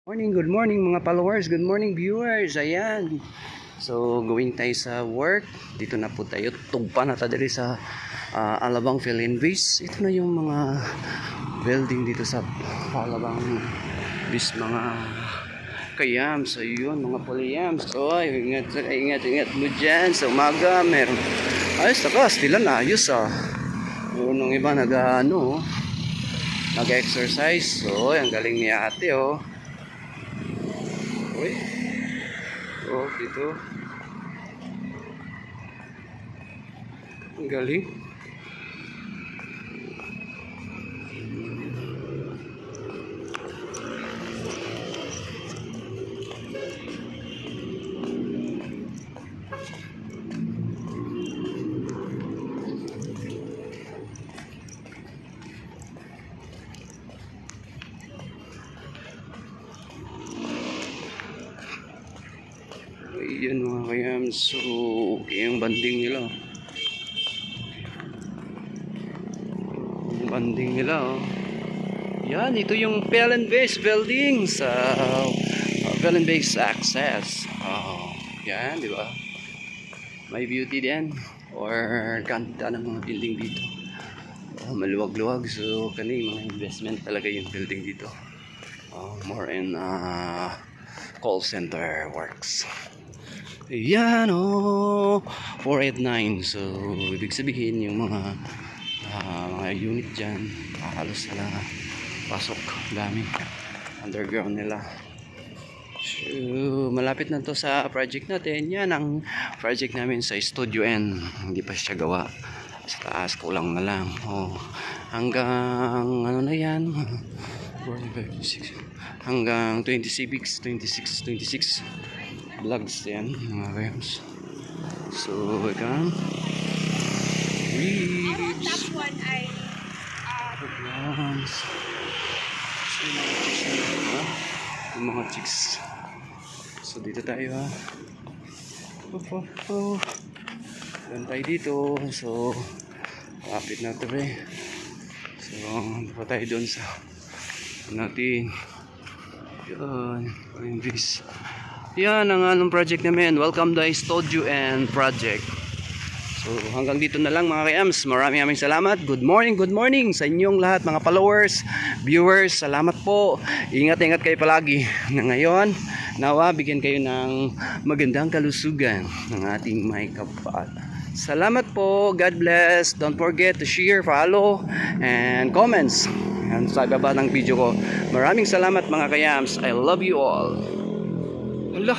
Good morning mga followers, good morning viewers. Ayan. So, going tayo sa work. Dito na po tayo. Tugpa na tayo sa Alabang Philippine Base. Ito na yung mga building dito sa Alabang Base, mga kayams. So, yun, mga polyams. So, ingat mo dyan. Sa umaga, meron. Ayos, takas, sila na ayos Nung iba nag-exercise. So, ang galing ni ate Uy. Dito. Ang galing. Ayan mga kayam. So, okay yung banding nila. Yan, ito yung Philippine Base building sa Philippine Base Access. Yan, di ba? May beauty din. Or ganda ng mga building dito. Maluwag-luwag. So, kani mga investment talaga yung building dito. More in call center works. Yan 489. So ibig sabihin yung mga unit dyan halos na pasok, dami underground nila. So malapit na to sa project natin. Yan ang project namin sa Studio N. Hindi pa siya gawa, sa taas kulang na lang. Hanggang ano na yan, 45, 26 hanggang 26 vlogs yan mga kayams. So ikaw ribs programs. So yung mga chicks. So dito tayo dan tayo dito. So lapit na ito So pa tayo doon sa natin. Yun this. Yan ang anong project namin. Welcome to Studio and Project. So hanggang dito na lang mga kayams. Maraming salamat. Good morning sa inyong lahat mga followers, viewers. Salamat po. Ingat kayo palagi. Na ngayon, nawa bigyan kayo ng magandang kalusugan ng ating may kapal. Salamat po. God bless. Don't forget to share, follow, and comments. Yan sa baba ng video ko. Maraming salamat mga kayams. I love you all. Allah.